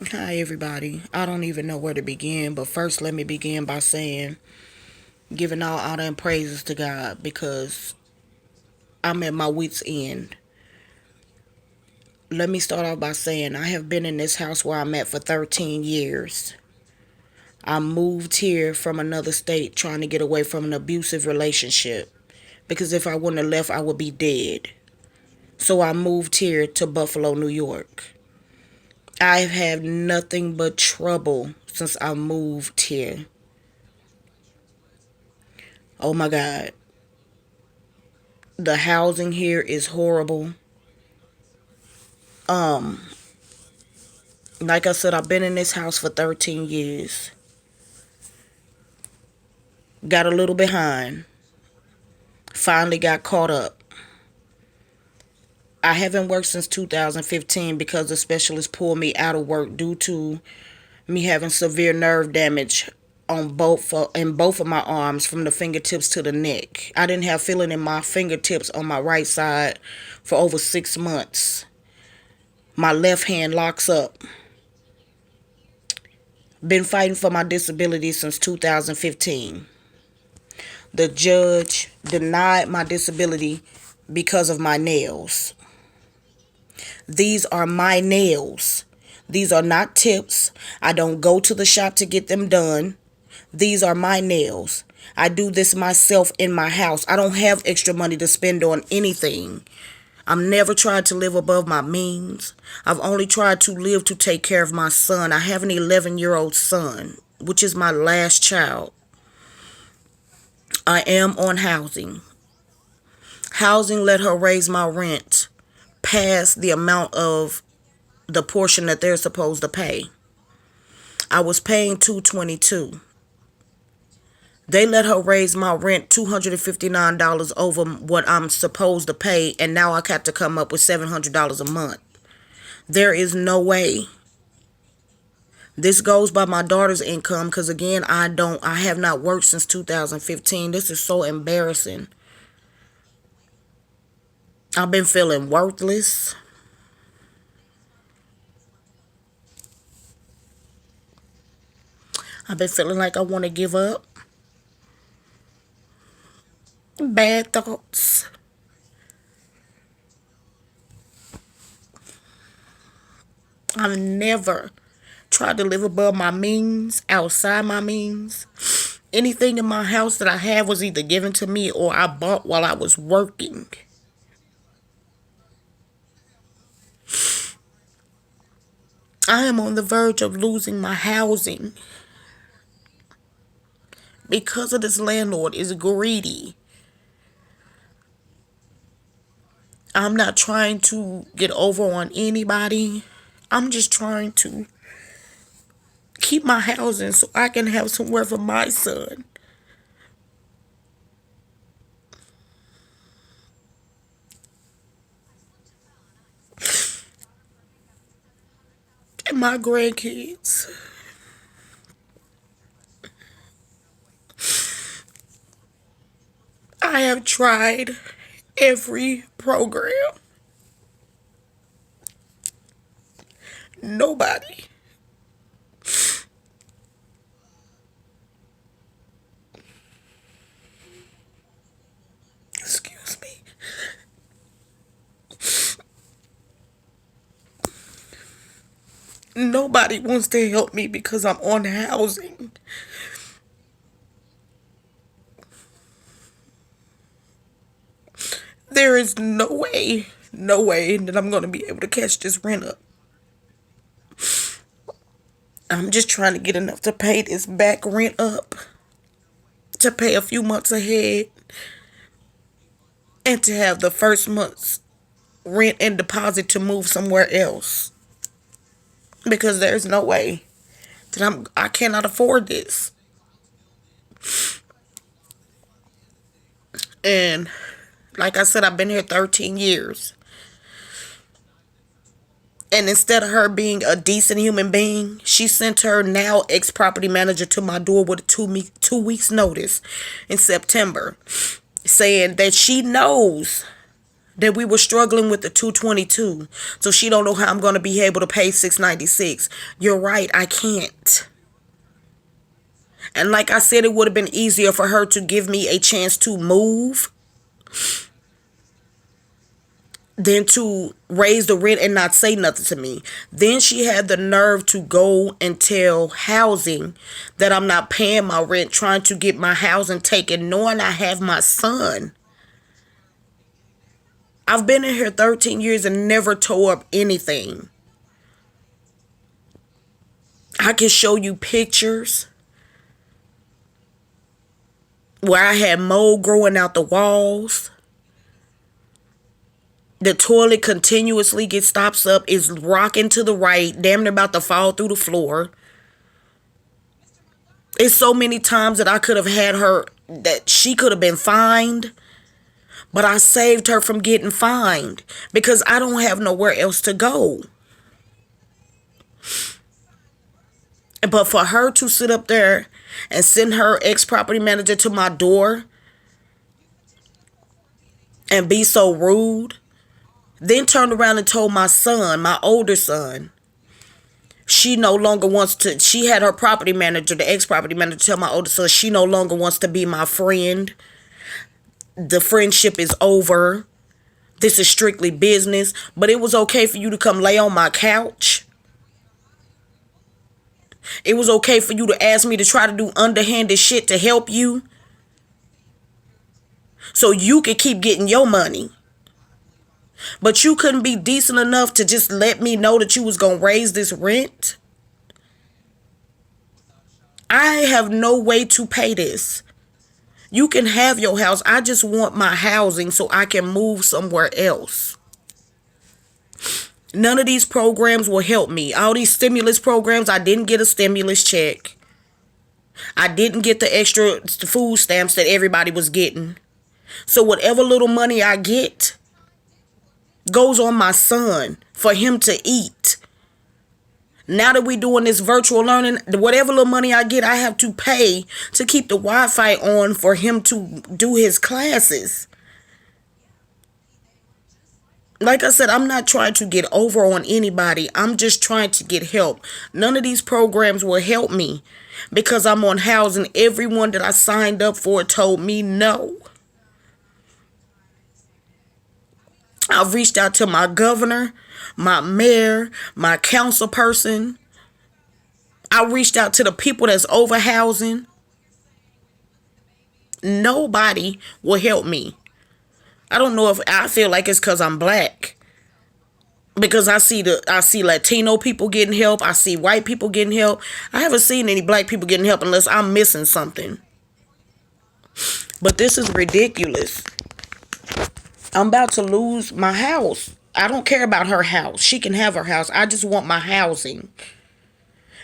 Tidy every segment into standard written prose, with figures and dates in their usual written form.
Hi, everybody. I don't even know where to begin, but first, let me begin by saying, giving all honor and praises to God because I'm at my wits' end. Let me start off by saying, I have been in this house where I'm at for 13 years. I moved here from another state trying to get away from an abusive relationship because if I wouldn't have left, I would be dead. So I moved here to Buffalo, New York. I've had nothing but trouble since I moved here. Oh my God. The housing here is horrible. Um, like I said, I've been in this house for 13 years. Got a little behind. Finally got caught up. I haven't worked since 2015 because the specialist pulled me out of work due to me having severe nerve damage on both of my arms from the fingertips to the neck. I didn't have feeling in my fingertips on my right side for over 6 months. My left hand locks up. Been fighting for my disability since 2015. The judge denied my disability because of my nails. These are my nails. These are not tips. I don't go to the shop to get them done. These are my nails. I do this myself in my house. I don't have extra money to spend on anything. I'm never tried to live above my means. I've only tried to live to take care of my son. I have an 11-year-old son, which is my last child. I am on housing. Housing let her raise my rent past the amount of the portion that they're supposed to pay. I was paying $222. They let her raise my rent $259 over what I'm supposed to pay, and now I got to come up with $700 a month. There is no way. This goes by my daughter's income because again, I have not worked since 2015. This is so embarrassing. I've been feeling worthless. I've been feeling like I want to give up. Bad thoughts. I've never tried to live above my means, outside my means. Anything in my house that I have was either given to me or I bought while I was working. I am on the verge of losing my housing because of this landlord is greedy. I'm not trying to get over on anybody. I'm just trying to keep my housing so I can have somewhere for my son. And my grandkids. I have tried every program. Nobody. Excuse me. Nobody wants to help me because I'm on housing. There is no way that I'm going to be able to catch this rent up. I'm just trying to get enough to pay this back rent up, to pay a few months ahead, and to have the first month's rent and deposit to move somewhere else. Because there's no way that I cannot afford this. And like I said, I've been here 13 years. And instead of her being a decent human being, she sent her now ex-property manager to my door with a 2 weeks notice in September, saying that she knows that we were struggling with the 222. So she don't know how I'm going to be able to pay 696. You're right, I can't. And like I said, it would have been easier for her to give me a chance to move than to raise the rent and not say nothing to me. Then she had the nerve to go and tell housing that I'm not paying my rent, trying to get my housing taken, knowing I have my son. I've been in here 13 years and never tore up anything. I can show you pictures where I had mold growing out the walls. The toilet continuously stops up, is rocking to the right, damn near about to fall through the floor. It's so many times that I could have had her, that she could have been fined, but I saved her from getting fined because I don't have nowhere else to go. But for her to sit up there and send her ex-property manager to my door and be so rude, then turned around and told my son, my older son, she no longer wants to, she had her property manager, the ex-property manager, tell my older son she no longer wants to be my friend. The friendship is over. This is strictly business. But it was okay for you to come lay on my couch. It was okay for you to ask me to try to do underhanded shit to help you, so you could keep getting your money. But you couldn't be decent enough to just let me know that you was going to raise this rent. I have no way to pay this. You can have your house. I just want my housing so I can move somewhere else. None of these programs will help me. All these stimulus programs, I didn't get a stimulus check. I didn't get the extra food stamps that everybody was getting. So whatever little money I get goes on my son for him to eat. Now that we're doing this virtual learning, whatever little money I get, I have to pay to keep the Wi-Fi on for him to do his classes. Like I said, I'm not trying to get over on anybody. I'm just trying to get help. None of these programs will help me because I'm on housing. Everyone that I signed up for told me no. I've reached out to my governor, my mayor, my council person. I reached out to the people that's over housing. Nobody will help me. I don't know if I feel like it's because I'm black. Because I see Latino people getting help. I see white people getting help. I haven't seen any black people getting help unless I'm missing something. But this is ridiculous. I'm about to lose my house. I don't care about her house. She can have her house. I just want my housing.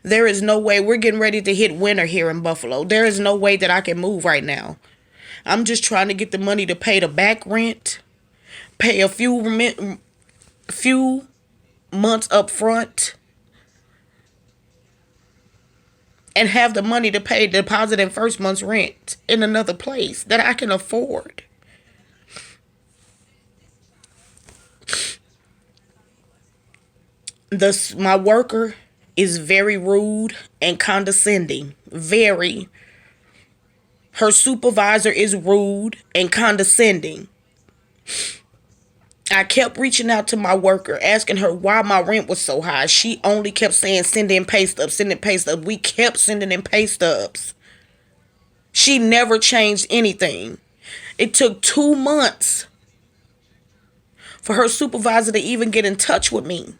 There is no way. We're getting ready to hit winter here in Buffalo. There is no way that I can move right now. I'm just trying to get the money to pay the back rent, pay a few months up front, and have the money to pay deposit and first month's rent in another place that I can afford. My worker is very rude and condescending. Very. Her supervisor is rude and condescending. I kept reaching out to my worker, asking her why my rent was so high. She only kept saying, send in pay stubs, send in pay stubs. We kept sending in pay stubs. She never changed anything. It took 2 months for her supervisor to even get in touch with me.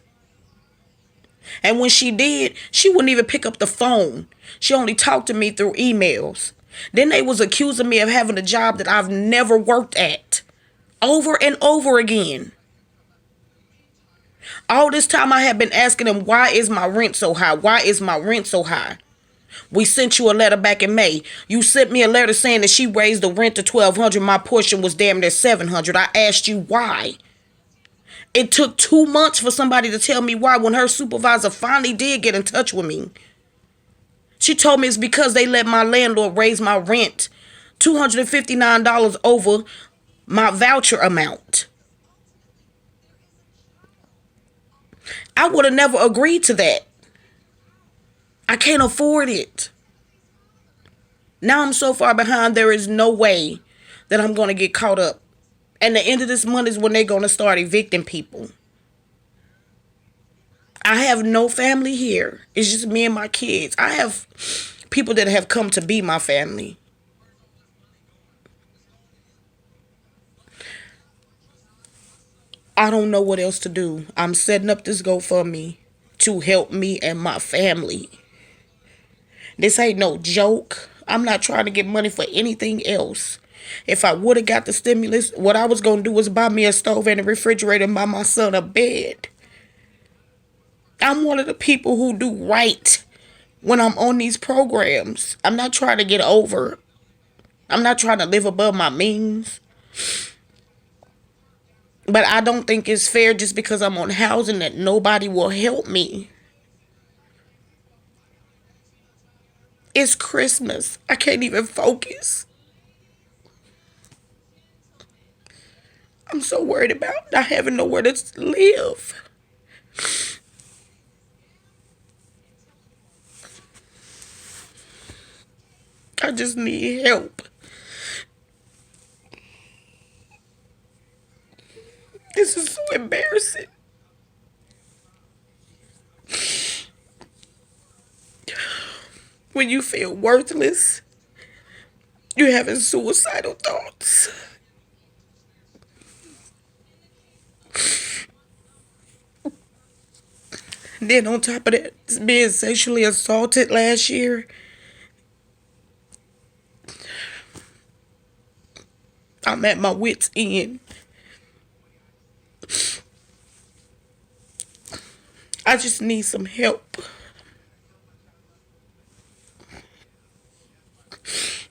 And when she did, she wouldn't even pick up the phone. She only talked to me through emails. Then they was accusing me of having a job that I've never worked at. Over and over again. All this time I had been asking them, why is my rent so high? Why is my rent so high? We sent you a letter back in May. You sent me a letter saying that she raised the rent to $1,200. My portion was damn near $700. I asked you why. It took 2 months for somebody to tell me why when her supervisor finally did get in touch with me. She told me it's because they let my landlord raise my rent $259 over my voucher amount. I would have never agreed to that. I can't afford it. Now I'm so far behind, there is no way that I'm going to get caught up. And the end of this month is when they're going to start evicting people. I have no family here. It's just me and my kids. I have people that have come to be my family. I don't know what else to do. I'm setting up this GoFundMe to help me and my family. This ain't no joke. I'm not trying to get money for anything else. If I would have got the stimulus, what I was going to do was buy me a stove and a refrigerator and buy my son a bed. I'm one of the people who do right when I'm on these programs. I'm not trying to get over. I'm not trying to live above my means. But I don't think it's fair just because I'm on housing that nobody will help me. It's Christmas. I can't even focus. I'm so worried about not having nowhere to live. I just need help. This is so embarrassing. When you feel worthless, you're having suicidal thoughts. Then on top of that, being sexually assaulted last year, I'm at my wit's end. I just need some help.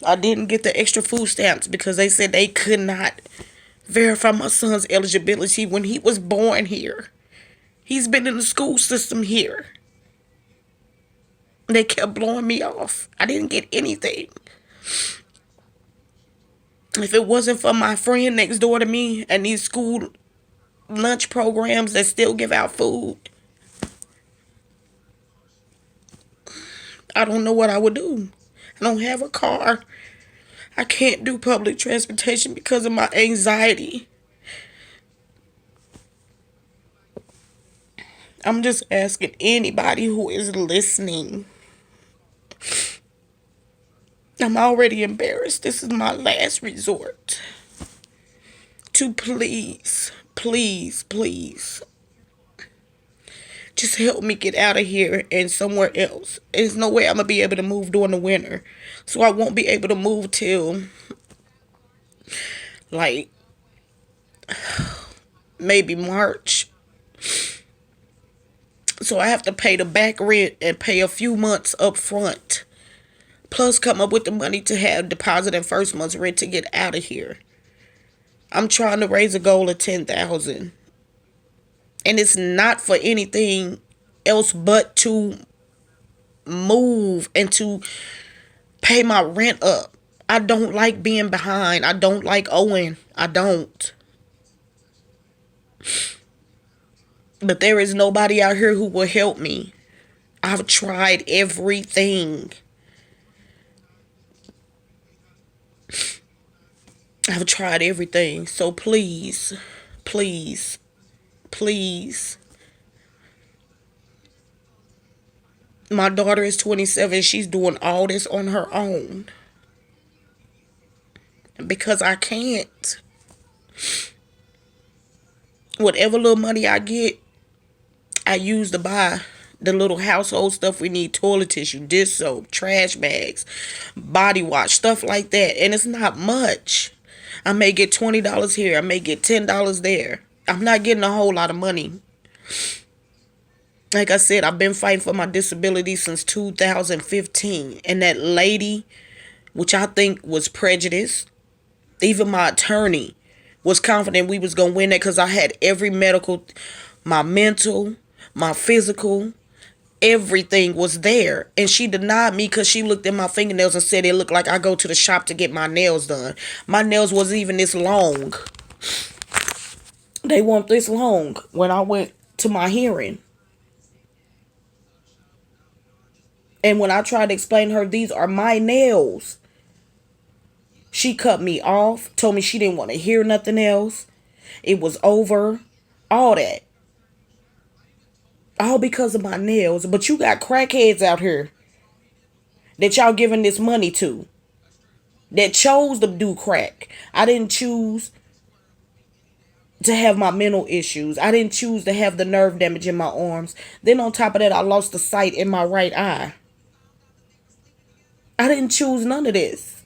I didn't get the extra food stamps because they said they could not verify my son's eligibility when he was born here. He's been in the school system here. They kept blowing me off. I didn't get anything. If it wasn't for my friend next door to me and these school lunch programs that still give out food, I don't know what I would do. I don't have a car. I can't do public transportation because of my anxiety. I'm just asking anybody who is listening. I'm already embarrassed. This is my last resort. To please, please, please, just help me get out of here and somewhere else. There's no way I'm going to be able to move during the winter. So I won't be able to move till like maybe March. So I have to pay the back rent and pay a few months up front. Plus come up with the money to have deposit in first month's rent to get out of here. I'm trying to raise a goal of 10,000. And it's not for anything else but to move and to pay my rent up. I don't like being behind. I don't like owing. I don't. But there is nobody out here who will help me. I've tried everything. I've tried everything. So please, please, please. My daughter is 27. She's doing all this on her own. Because I can't. Whatever little money I get, I use to buy the little household stuff we need. Toilet tissue, dish soap, trash bags, body wash, stuff like that. And it's not much. I may get $20 here. I may get $10 there. I'm not getting a whole lot of money. Like I said, I've been fighting for my disability since 2015. And that lady, which I think was prejudiced, even my attorney was confident we was going to win that because I had every medical, my mental, my physical, everything was there. And she denied me because she looked at my fingernails and said it looked like I go to the shop to get my nails done. My nails wasn't even this long. They weren't this long when I went to my hearing. And when I tried to explain to her, these are my nails, she cut me off, told me she didn't want to hear nothing else. It was over. All that. All because of my nails. But you got crackheads out here that y'all giving this money to that chose to do crack. I didn't choose to have my mental issues. I didn't choose to have the nerve damage in my arms. Then on top of that, I lost the sight in my right eye. I didn't choose none of this.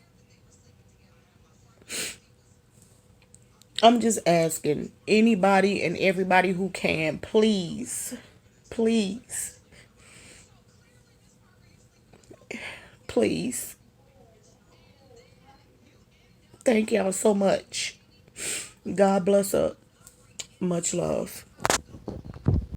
I'm just asking anybody and everybody who can, please, please, please. Thank y'all so much. God bless up. Much love.